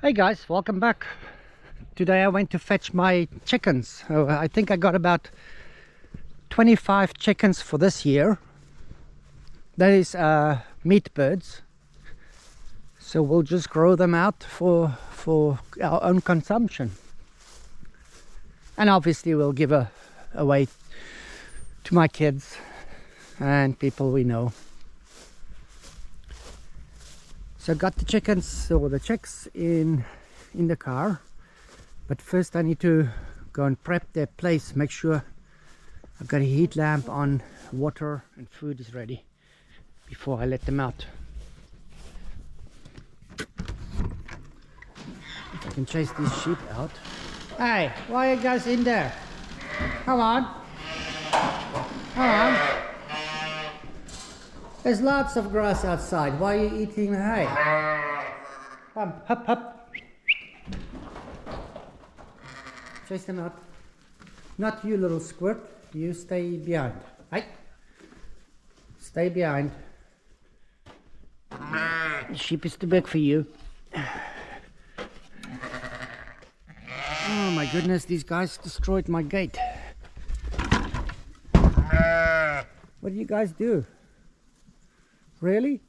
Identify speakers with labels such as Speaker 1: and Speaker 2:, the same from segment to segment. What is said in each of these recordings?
Speaker 1: Hey guys, welcome back. Today I went to fetch my chickens. I think I got about 25 chickens for this year. That is meat birds. So we'll just grow them out for our own consumption. And obviously we'll give away to my kids and people we know. So I got the chickens or the chicks in the car, but first I need to go and prep their place, make sure I've got a heat lamp on, water and food is ready before I let them out. If I can chase these sheep out. Hey, why are you guys in there? Come on. Come on. There's lots of grass outside. Why are you eating the hay? Come, hop, hop. Chase them out. Not you, little squirt. You stay behind. Hey. Stay behind. The sheep is too big for you. Oh my goodness, these guys destroyed my gate. What did you guys do? Really?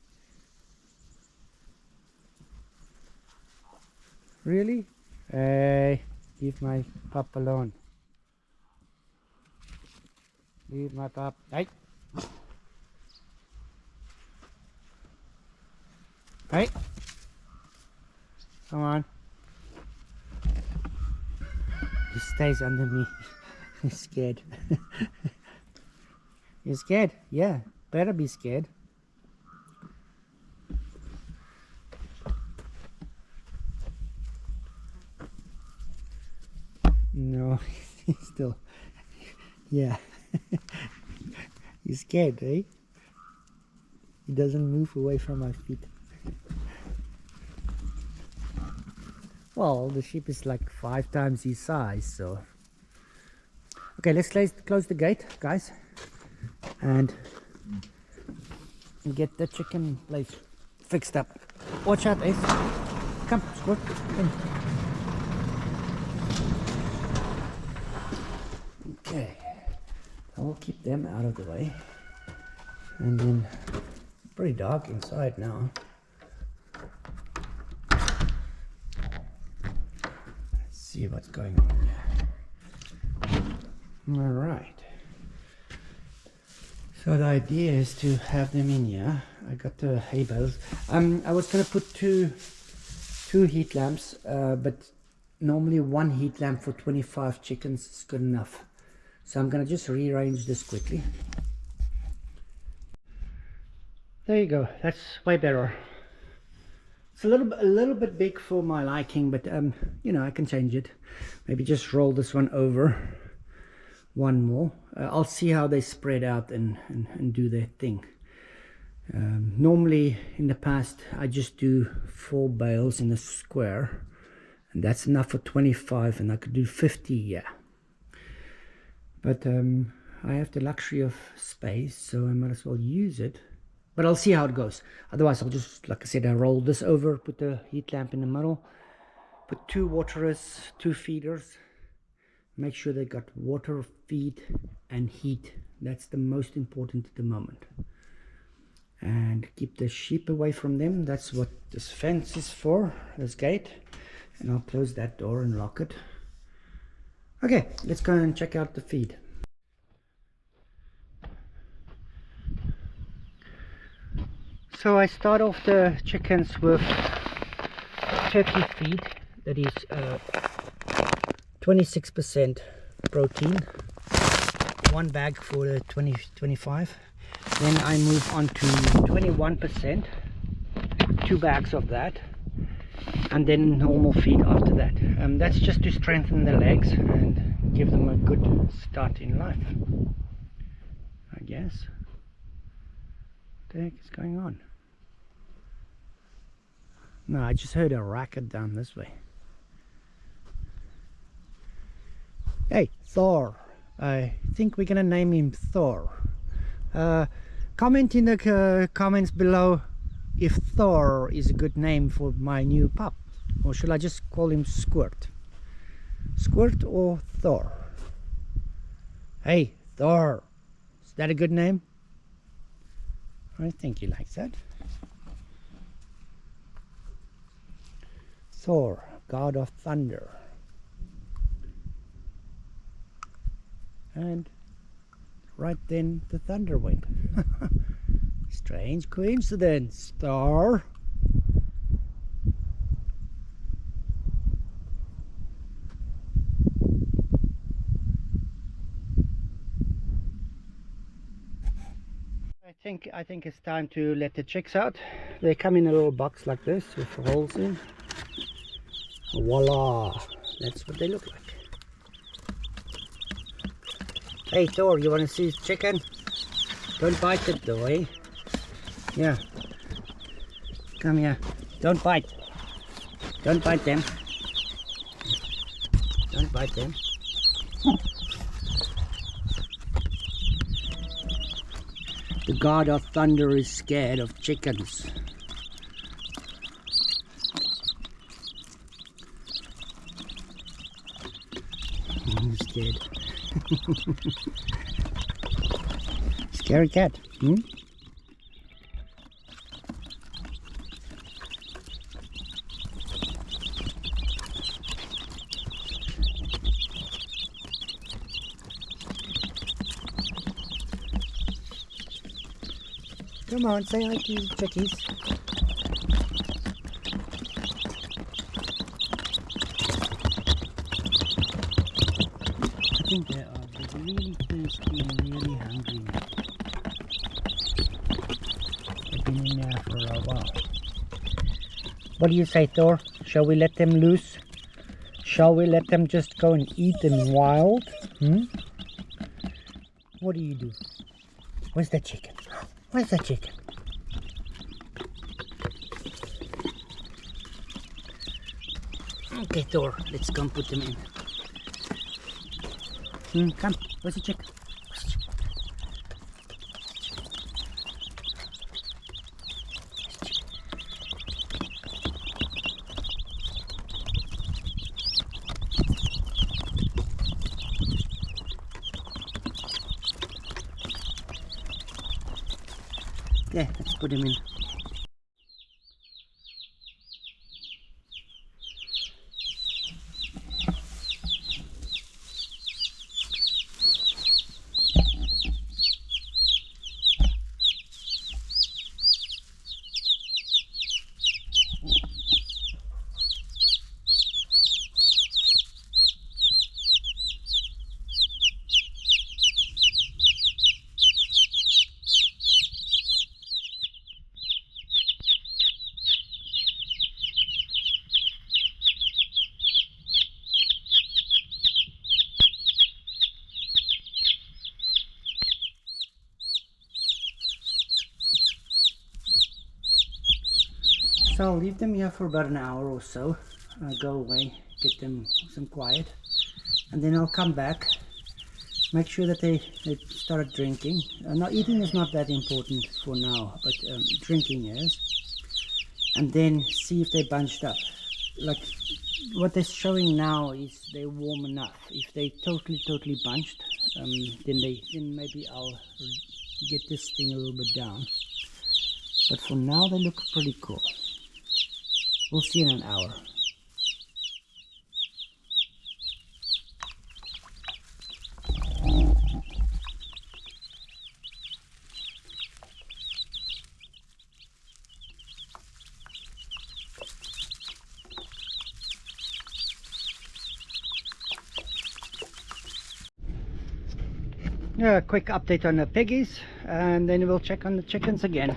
Speaker 1: Really? Hey, leave my pup alone. Leave my pup. Hey. Hey. Come on. He stays under me. He's scared. You're scared? Yeah, better be scared. No, he's still, yeah, he's scared, eh? He doesn't move away from my feet. Well, the sheep is like 5 times his size, so. Okay, let's close the gate, guys, and get the chicken place fixed up. Watch out, Ace. Come, Squirt, come. Okay, I will keep them out of the way, and then pretty dark inside now. Let's see what's going on here. All right. So the idea is to have them in here. I got the hay bales. I was gonna put two heat lamps, but normally 1 heat lamp for 25 chickens is good enough. So I'm going to just rearrange this quickly. There you go. That's way better. It's a little bit big for my liking, but you know, I can change it. Maybe just roll this one over. One more. I'll see how they spread out and do their thing. Normally in the past I just do 4 bales in a square, and that's enough for 25, and I could do 50, yeah. But I have the luxury of space, so I might as well use it. But I'll see how it goes. Otherwise, I'll just, like I said, I'll roll this over, put the heat lamp in the middle, put 2 waterers, 2 feeders. Make sure they got water, feed, and heat. That's the most important at the moment. And keep the sheep away from them. That's what this fence is for, this gate. And I'll close that door and lock it. Okay, let's go and check out the feed. So I start off the chickens with turkey feed, that is 26% protein, 1 bag for the 25. Then I move on to 21%, 2 bags of that, and then normal feed after that. That's just to strengthen the legs and give them a good start in life, I guess. What the heck is going on? No, I just heard a racket down this way. Hey, Thor. I think we're gonna name him Thor. Comment in the comments below if Thor is a good name for my new pup. Or should I just call him Squirt? Squirt or Thor? Hey, Thor. Is that a good name? I think he likes that. Thor, god of thunder. And right then the thunder went. Strange coincidence, Thor. I think it's time to let the chicks out. They come in a little box like this with holes in. Voila! That's what they look like. Hey Thor, you want to see chicken? Don't bite it though, eh? Yeah. Come here. Don't bite. Don't bite them. Don't bite them. The god of thunder is scared of chickens. He's dead. Scary cat. Hmm? Come on, say hi to the chickies. I think they are really thirsty and really hungry. They've been in there for a while. What do you say, Thor? Shall we let them loose? Shall we let them just go and eat them wild? Hmm? What do you do? Where's the chicken? Where's the chicken? Okay, Thor, let's come put them in. Come, where's the chicken? Yeah, let's put him in. So I'll leave them here for about an hour or so. I'll go away, get them some quiet, and then I'll come back, make sure that they started drinking. Now eating is not that important for now, but drinking is. And then see if they bunched up. Like what they're showing now is they're warm enough. If they totally bunched, then maybe I'll get this thing a little bit down. But for now they look pretty cool. We'll see in an hour. Yeah, a quick update on the piggies, and then we'll check on the chickens again.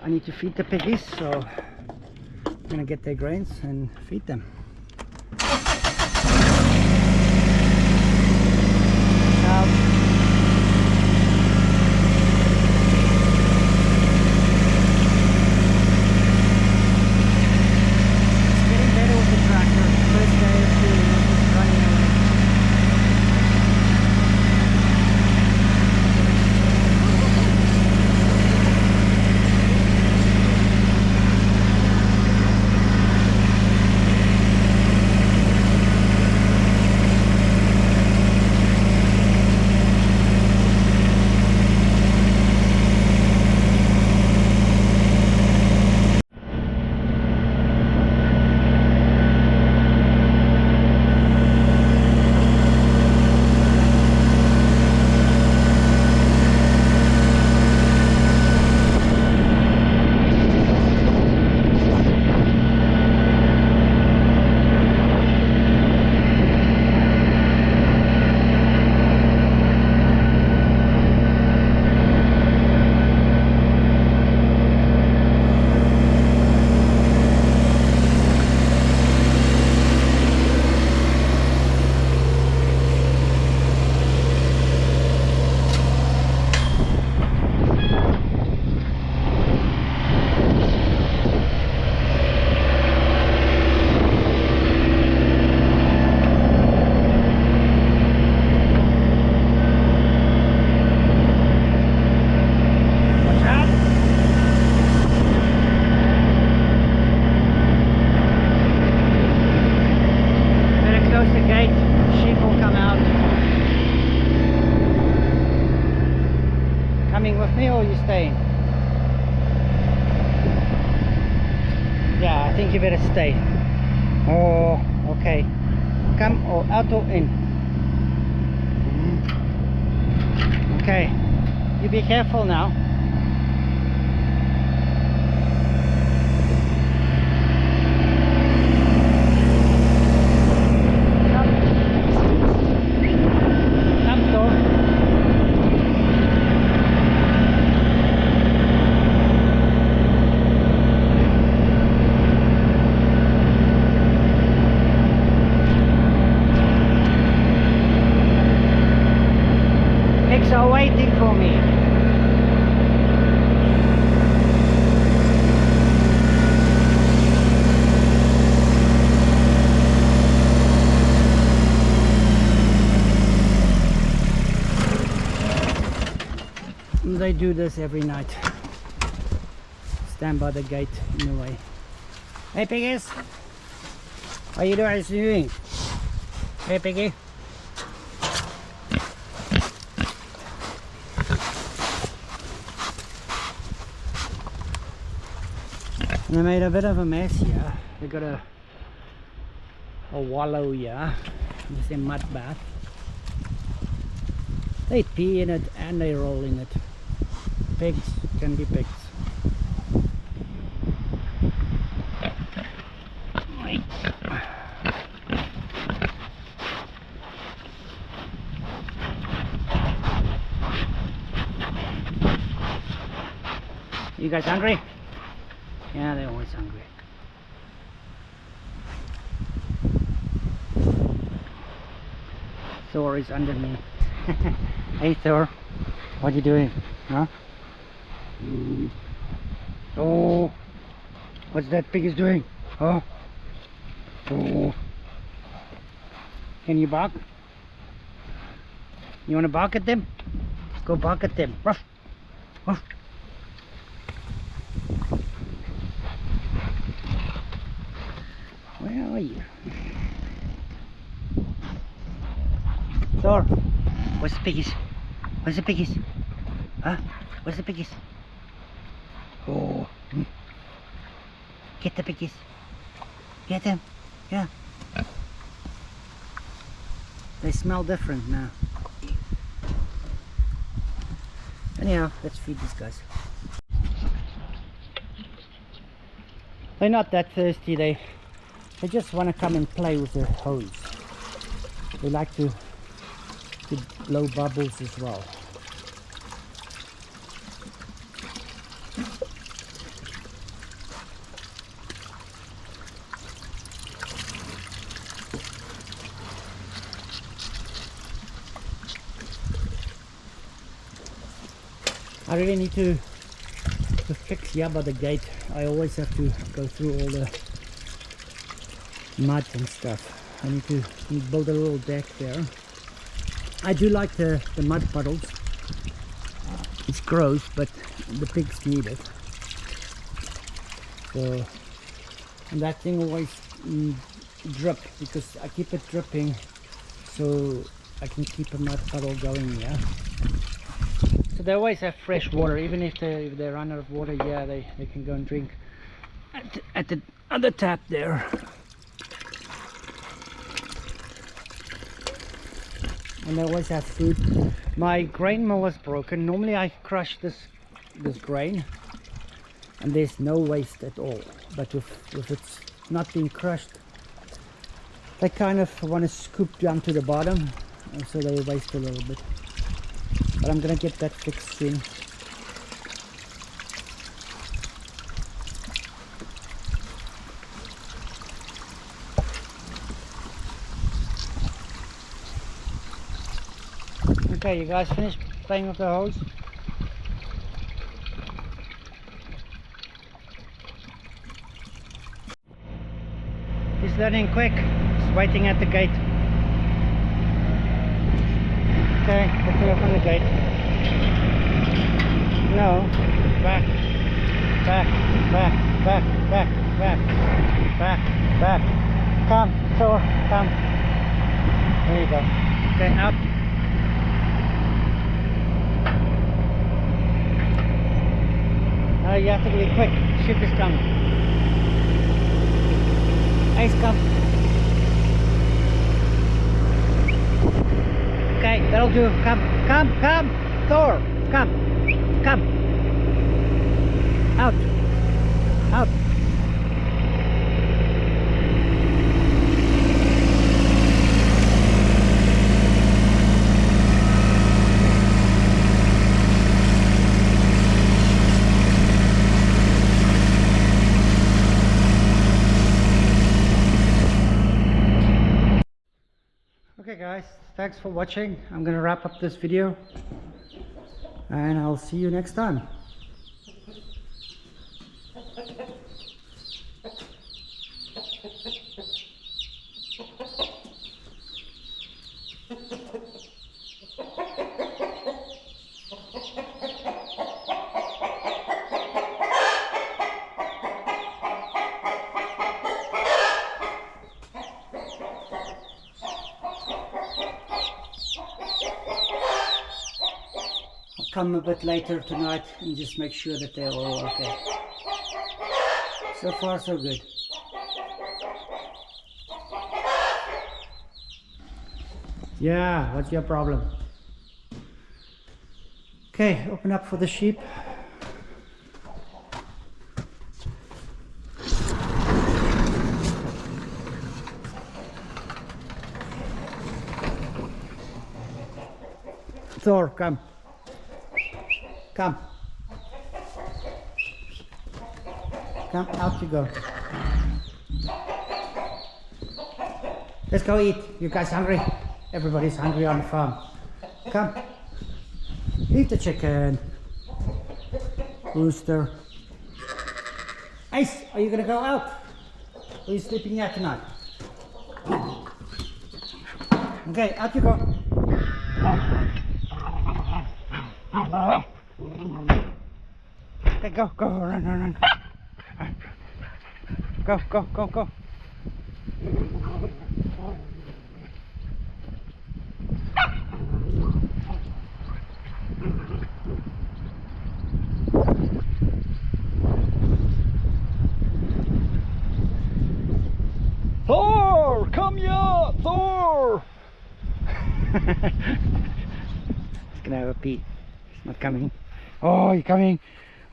Speaker 1: I need to feed the piggies, so I'm gonna get their grains and feed them. It's getting better with the tractor. First day or two, it's just running away. staying? Yeah, I think you better stay. Oh, okay. Come or out or in. Okay. You be careful now. Come, Thor. Pigs are waiting for me. They do this every night. Stand by the gate in the way. Hey piggies! What are you doing? Hey piggy! They made a bit of a mess here. They got a wallow here. It's a mud bath. They pee in it and they roll in it. Pigs can be pigs. You guys hungry? Yeah, they're always hungry. Thor is under me. Hey Thor, what are you doing? Huh? Oh, what's that pig is doing? Oh, oh. Can you bark? You want to bark at them? Go bark at them. Ruff, ruff. Where are you? Thor, where's the piggies? Where's the piggies? Huh? Where's the piggies? Oh, get the piggies. Get them. Yeah. They smell different now. Anyhow, let's feed these guys. They're not that thirsty. They just want to come and play with their hose. They like to blow bubbles as well. I really need to fix here by the gate. I always have to go through all the mud and stuff. I need to build a little deck there. I do like the mud puddles. It's gross, but the pigs need it. So, and that thing always drip because I keep it dripping, so I can keep a mud puddle going here. So they always have fresh water, even if they run out of water. Yeah, they can go and drink at the other tap there. And they always have food. My grain mill is broken. Normally I crush this grain and there's no waste at all, but if it's not being crushed, they kind of want to scoop down to the bottom, and so they waste a little bit. But I'm gonna get that fixed soon. Okay, you guys finished playing with the hose? He's learning quick. He's waiting at the gate. Okay, let's go from the gate. No, back, back, back, back, back, back, back, back. Come, Thor, come. There you go. Okay, out. You have to be quick. Ship is coming. Ice come. Okay, that'll do. Come. Thor, come. Out. Okay guys, thanks for watching. I'm gonna wrap up this video and I'll see you next time. Come a bit later tonight and just make sure that they're all okay. So far so good. Yeah, what's your problem? Okay, open up for the sheep. Thor, come. Come, out you go. Let's go eat. You guys hungry? Everybody's hungry on the farm. Come, eat the chicken. Rooster. Ace, are you gonna go out? Or are you sleeping here tonight? Okay, out you go. Okay, go, run. Go.
Speaker 2: Thor, come here, Thor!
Speaker 1: He's gonna have a pee. He's not coming. Oh, you're coming.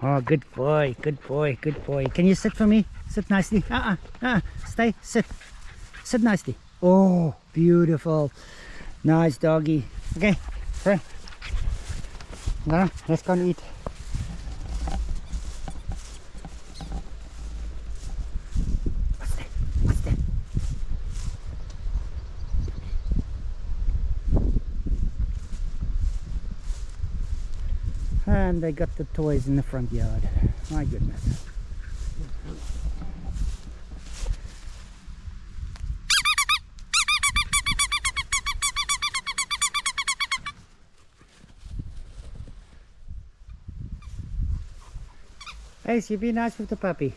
Speaker 1: Oh, good boy. Can you sit for me? Sit nicely. Stay, sit nicely. Oh, beautiful. Nice doggy. Okay, friend. Let's go and eat. What's that? And they got the toys in the front yard. My goodness. Hey, you be nice with the puppy.